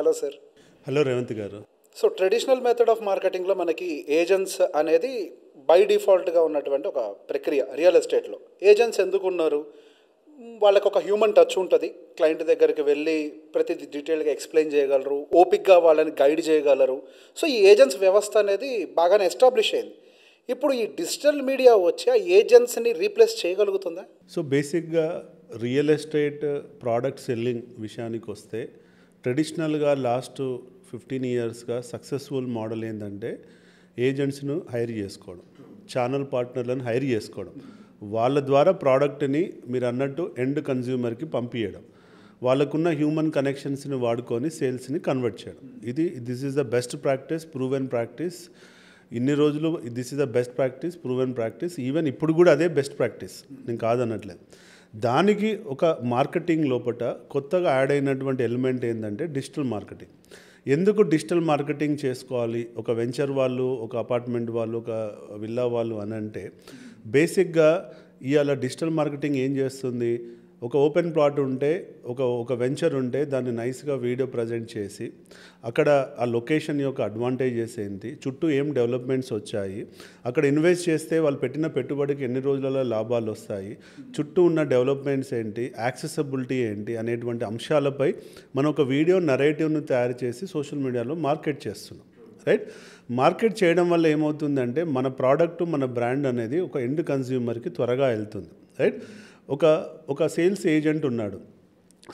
Hello sir. Hello Revanth గారు. So traditional method of మార్కెటింగ్లో మనకి agents అనేది బై డిఫాల్ట్గా ఉన్నటువంటి ఒక ప్రక్రియ. రియల్ ఎస్టేట్లో ఏజెంట్స్ ఎందుకు ఉన్నారు? వాళ్ళకు ఒక హ్యూమన్ టచ్ ఉంటుంది. క్లయింట్ దగ్గరికి వెళ్ళి ప్రతి డీటెయిల్గా ఎక్స్ప్లెయిన్ చేయగలరు, ఓపిక్గా వాళ్ళని గైడ్ చేయగలరు. సో ఈ ఏజెంట్స్ వ్యవస్థ అనేది బాగానే ఎస్టాబ్లిష్ అయింది. ఇప్పుడు ఈ డిజిటల్ మీడియా వచ్చి ఆ ఏజెంట్స్ని రీప్లేస్ చేయగలుగుతుందా? సో బేసిక్గా రియల్ ఎస్టేట్ ప్రోడక్ట్ సెల్లింగ్ విషయానికి వస్తే ట్రెడిషనల్గా లాస్ట్ 15 ఇయర్స్గా సక్సెస్ఫుల్ మోడల్ ఏంటంటే ఏజెంట్స్ను హైర్ చేసుకోవడం, ఛానల్ పార్ట్నర్లను హైర్ చేసుకోవడం, వాళ్ళ ద్వారా ప్రోడక్ట్ని మీరు అన్నట్టు ఎండ్ కన్జ్యూమర్కి పంపించడం, వాళ్ళకున్న హ్యూమన్ కనెక్షన్స్ని వాడుకొని సేల్స్ని కన్వర్ట్ చేయడం. This is the best practice, proven practice. ఇన్ని రోజులు this is the best practice, proven practice. Even ఇప్పుడు కూడా అదే బెస్ట్ ప్రాక్టీస్, నేను కాదనట్లేదు. దానికి ఒక మార్కెటింగ్ లోపల కొత్తగా యాడ్ అయినటువంటి ఎలిమెంట్ ఏంటంటే డిజిటల్ మార్కెటింగ్. ఎందుకు డిజిటల్ మార్కెటింగ్ చేసుకోవాలి ఒక వెంచర్ వాళ్ళు, ఒక అపార్ట్మెంట్ వాళ్ళు, ఒక విల్లా వాళ్ళు అని అంటే బేసిక్గా ఇవాళ డిజిటల్ మార్కెటింగ్ ఏం చేస్తుంది? ఒక ఓపెన్ ప్లాట్ ఉంటే, ఒక వెంచర్ ఉంటే దాన్ని నైస్గా వీడియో ప్రజెంట్ చేసి అక్కడ ఆ లొకేషన్ యొక్క అడ్వాంటేజెస్ ఏంటి, చుట్టూ ఏం డెవలప్మెంట్స్ వచ్చాయి, అక్కడ ఇన్వెస్ట్ చేస్తే వాళ్ళు పెట్టిన పెట్టుబడికి ఎన్ని రోజులలో లాభాలు వస్తాయి, చుట్టూ ఉన్న డెవలప్మెంట్స్ ఏంటి, యాక్సెసిబిలిటీ ఏంటి అనేటువంటి అంశాలపై మనం ఒక వీడియో నరేటివ్ను తయారు చేసి సోషల్ మీడియాలో మార్కెట్ చేస్తున్నాం. రైట్? మార్కెట్ చేయడం వల్ల ఏమవుతుందంటే మన ప్రోడక్ట్, మన బ్రాండ్ అనేది ఒక ఎండ్ కన్జ్యూమర్కి త్వరగా వెళ్తుంది. రైట్? ఒక సేల్స్ ఏజెంట్ ఉన్నాడు.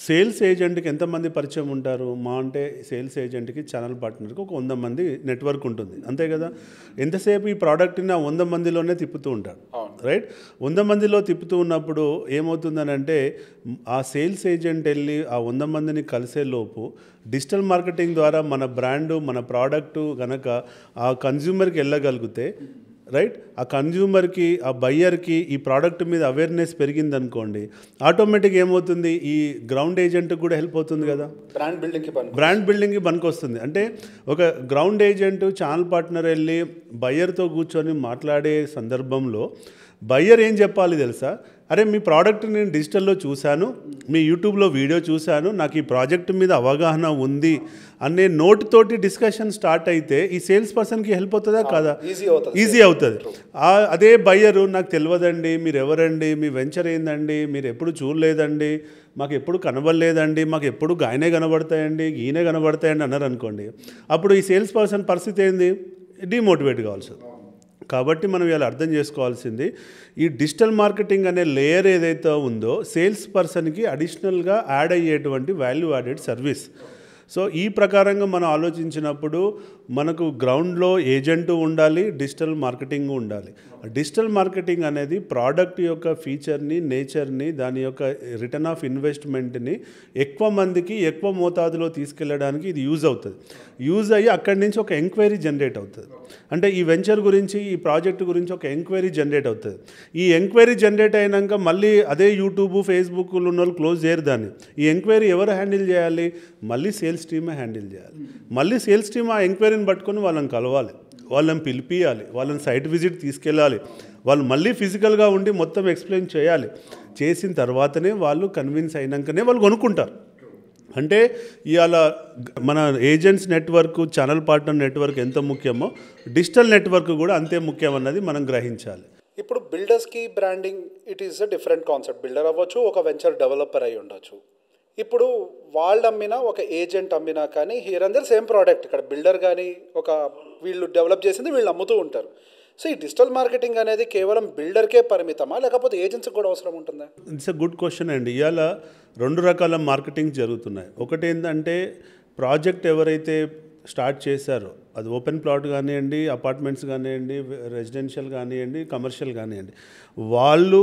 సేల్స్ ఏజెంట్కి ఎంతమంది పరిచయం ఉంటారు? మా అంటే సేల్స్ ఏజెంట్కి ఛానల్ పార్ట్నర్కి ఒక 100 మంది నెట్వర్క్ ఉంటుంది, అంతే కదా. ఎంతసేపు ఈ ప్రోడక్ట్ని ఆ 100 మందిలోనే తిప్పుతూ ఉంటాడు. రైట్? 100 మందిలో తిప్పుతూ ఉన్నప్పుడు ఏమవుతుందని అంటే ఆ సేల్స్ ఏజెంట్ వెళ్ళి ఆ 100 మందిని కలిసే లోపు డిజిటల్ మార్కెటింగ్ ద్వారా మన బ్రాండు, మన ప్రోడక్టు కనుక ఆ కన్జ్యూమర్కి వెళ్ళగలిగితే, రైట్, ఆ కన్జ్యూమర్కి, ఆ బయ్యర్కి ఈ ప్రోడక్ట్ మీద అవేర్నెస్ పెరిగిందనుకోండి, ఆటోమేటిక్ ఏమవుతుంది, ఈ గ్రౌండ్ ఏజెంట్కి కూడా హెల్ప్ అవుతుంది కదా, బ్రాండ్ బిల్డింగ్కి పనికొస్తుంది. అంటే ఒక గ్రౌండ్ ఏజెంట్ ఛానల్ పార్ట్నర్ వెళ్ళి బయ్యర్తో కూర్చొని మాట్లాడే సందర్భంలో బయ్యర్ ఏం చెప్పాలి తెలుసా? అరే మీ ప్రోడక్ట్ నేను డిజిటల్లో చూశాను, మీ యూట్యూబ్లో వీడియో చూశాను, నాకు ఈ ప్రాజెక్ట్ మీద అవగాహన ఉంది అనే నోట్ తోటి డిస్కషన్ స్టార్ట్ అయితే ఈ సేల్స్ పర్సన్కి హెల్ప్ అవుతుందా కాదా? ఈజీ అవుతుంది. అదే బయ్యరు నాకు తెలియదండి, మీరు ఎవరండి, మీ వెంచర్ ఏందండి, మీరు ఎప్పుడు చూడలేదండి, మాకు ఎప్పుడు కనబడలేదండి, మాకు ఎప్పుడు గాయనే కనబడతాయండి, గీనే కనబడతాయండి అన్నారు అనుకోండి, అప్పుడు ఈ సేల్స్ పర్సన్ పరిస్థితి ఏంది? డిమోటివేట్ కావాల్సి. కాబట్టి మనం ఇలా అర్థం చేసుకోవాల్సింది, ఈ డిజిటల్ మార్కెటింగ్ అనే లేయర్ ఏదైతే ఉందో సేల్స్ పర్సన్కి అడిషనల్గా యాడ్ అయ్యేటువంటి వాల్యూ యాడెడ్ సర్వీస్. సో ఈ ప్రకారంగా మనం ఆలోచించినప్పుడు మనకు గ్రౌండ్లో ఏజెంటు ఉండాలి, డిజిటల్ మార్కెటింగ్ ఉండాలి. డిజిటల్ మార్కెటింగ్ అనేది ప్రోడక్ట్ యొక్క ఫీచర్ని, నేచర్ని, దాని యొక్క రిటర్న్ ఆఫ్ ఇన్వెస్ట్మెంట్ని ఎక్కువ మందికి ఎక్కువ మోతాదులో తీసుకెళ్ళడానికి ఇది యూజ్ అవుతుంది. యూజ్ అయ్యి అక్కడి నుంచి ఒక ఎంక్వైరీ జనరేట్ అవుతుంది. అంటే ఈ వెంచర్ గురించి, ఈ ప్రాజెక్ట్ గురించి ఒక ఎంక్వైరీ జనరేట్ అవుతుంది. ఈ ఎంక్వైరీ జనరేట్ అయినాక మళ్ళీ అదే యూట్యూబ్, ఫేస్బుక్లో ఉన్న వాళ్ళు క్లోజ్ చేయరు దాన్ని. ఈ ఎంక్వైరీ ఎవరు హ్యాండిల్ చేయాలి? మళ్ళీ సేల్స్ టీమే హ్యాండిల్ చేయాలి. మళ్ళీ సేల్స్ టీమ్ ఆ ఎంక్వైరీని పట్టుకొని వాళ్ళని కలవాలి, వాళ్ళని పిలిపియాలి, వాళ్ళని సైట్ విజిట్ తీసుకెళ్ళాలి, వాళ్ళు మళ్ళీ ఫిజికల్గా ఉండి మొత్తం ఎక్స్ప్లెయిన్ చేయాలి. చేసిన తర్వాతనే వాళ్ళు కన్విన్స్ అయినాకనే వాళ్ళు కొనుక్కుంటారు. అంటే ఇవాళ మన agents network, channel partner network ఎంత ముఖ్యమో డిజిటల్ నెట్వర్క్ కూడా అంతే ముఖ్యం అన్నది మనం గ్రహించాలి. ఇప్పుడు బిల్డర్స్కి branding it is a different concept. Builder అవ్వచ్చు, ఒక వెంచర్ డెవలపర్ అయి ఉండొచ్చు. ఇప్పుడు వాళ్ళు అమ్మినా, ఒక ఏజెంట్ అమ్మినా కానీ here and there same product. ఇక్కడ బిల్డర్ కానీ ఒక వీళ్ళు డెవలప్ చేసింది వీళ్ళు అమ్ముతూ ఉంటారు. సో ఈ డిజిటల్ మార్కెటింగ్ అనేది కేవలం బిల్డర్కే పరిమితమా, లేకపోతే ఏజెంట్స్కి కూడా అవసరం ఉంటుందా? ఇట్స్ ఎ గుడ్ క్వశ్చన్ అండి. ఇవాళ 2 రకాల మార్కెటింగ్ జరుగుతున్నాయి. ఒకటి ఏంటంటే ప్రాజెక్ట్ ఎవరైతే స్టార్ట్ చేశారో, అది ఓపెన్ ప్లాట్ కానివ్వండి, అపార్ట్మెంట్స్ కానివ్వండి, రెసిడెన్షియల్ కానివ్వండి, కమర్షియల్ కానివ్వండి, వాళ్ళు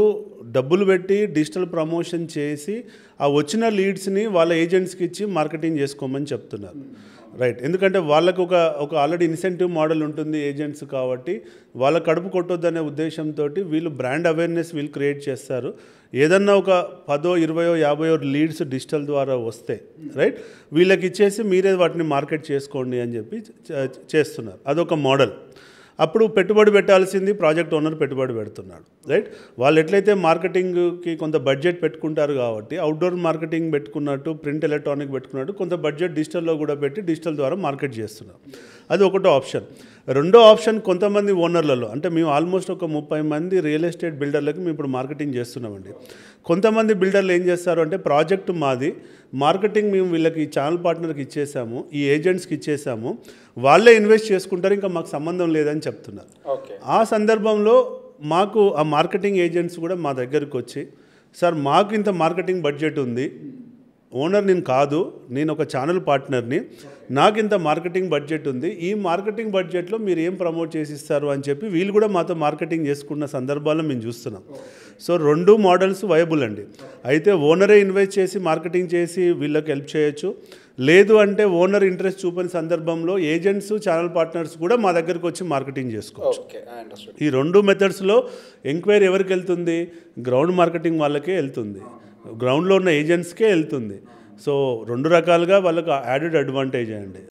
డబ్బులు పెట్టి డిజిటల్ ప్రమోషన్ చేసి ఆ వచ్చిన లీడ్స్ని వాళ్ళ ఏజెంట్స్కి ఇచ్చి మార్కెటింగ్ చేసుకోమని చెప్తున్నారు. రైట్? ఎందుకంటే వాళ్ళకు ఒక ఆల్రెడీ ఇన్సెంటివ్ మోడల్ ఉంటుంది ఏజెంట్స్ కాబట్టి, వాళ్ళ కడుపు కొట్టొద్దనే ఉద్దేశంతో వీళ్ళు బ్రాండ్ అవేర్నెస్ వీళ్ళు క్రియేట్ చేస్తారు. ఏదన్నా ఒక 10, 20, 50 లీడ్స్ డిజిటల్ ద్వారా వస్తే, రైట్, వీళ్ళకి ఇచ్చేసి మీరే వాటిని మార్కెట్ చేసుకోండి అని చెప్పి చేస్తున్నారు. అదొక మోడల్. అప్పుడు పెట్టుబడి పెట్టాల్సింది ప్రాజెక్ట్ ఓనర్ పెట్టుబడి పెడుతున్నాడు, రైట్? వాళ్ళు ఎట్లయితే మార్కెటింగ్కి కొంత బడ్జెట్ పెట్టుకుంటారు కాబట్టి అవుట్డోర్ మార్కెటింగ్ పెట్టుకున్నట్టు, ప్రింట్ ఎలక్ట్రానిక్ పెట్టుకున్నట్టు కొంత బడ్జెట్ డిజిటల్లో కూడా పెట్టి డిజిటల్ ద్వారా మార్కెట్ చేస్తున్నారు. అది ఒకటో ఆప్షన్. రెండో ఆప్షన్ కొంతమంది ఓనర్లలో, అంటే మేము ఆల్మోస్ట్ ఒక 30 మంది రియల్ ఎస్టేట్ బిల్డర్లకి మేము ఇప్పుడు మార్కెటింగ్ చేస్తున్నామండి. కొంతమంది బిల్డర్లు ఏం చేస్తారు అంటే ప్రాజెక్టు మాది, మార్కెటింగ్ మేము వీళ్ళకి ఛానల్ పార్ట్నర్కి ఇచ్చేసాము, ఈ ఏజెంట్స్కి ఇచ్చేసాము, వాళ్ళే ఇన్వెస్ట్ చేసుకుంటారు, ఇంకా మాకు సంబంధం లేదని చెప్తున్నారు. ఆ సందర్భంలో మాకు ఆ మార్కెటింగ్ ఏజెంట్స్ కూడా మా దగ్గరికి వచ్చి, సార్ మాకు ఇంత మార్కెటింగ్ బడ్జెట్ ఉంది, ఓనర్ నేను కాదు, నేను ఒక ఛానల్ పార్ట్నర్ని, నాకు ఇంత మార్కెటింగ్ బడ్జెట్ ఉంది, ఈ మార్కెటింగ్ బడ్జెట్లో మీరు ఏం ప్రమోట్ చేసి ఇస్తారు అని చెప్పి వీళ్ళు కూడా మాతో మార్కెటింగ్ చేసుకున్న సందర్భాలను మేము చూస్తున్నాం. సో 2 మోడల్స్ వైబుల్ అండి. అయితే ఓనరే ఇన్వెస్ట్ చేసి మార్కెటింగ్ చేసి వీళ్ళకి హెల్ప్ చేయొచ్చు, లేదు అంటే ఓనర్ ఇంట్రెస్ట్ చూపిన సందర్భంలో ఏజెంట్స్, ఛానల్ పార్ట్నర్స్ కూడా మా దగ్గరికి వచ్చి మార్కెటింగ్ చేసుకోవచ్చు. ఈ 2 మెథడ్స్లో ఎంక్వైరీ ఎవరికి వెళ్తుంది? గ్రౌండ్ మార్కెటింగ్ వాళ్ళకే వెళ్తుంది, గ్రౌండ్లో ఉన్న ఏజెంట్స్కే వెళ్తుంది. సో 2 రకాలుగా వాళ్ళకు యాడెడ్ అడ్వాంటేజ్ అండి.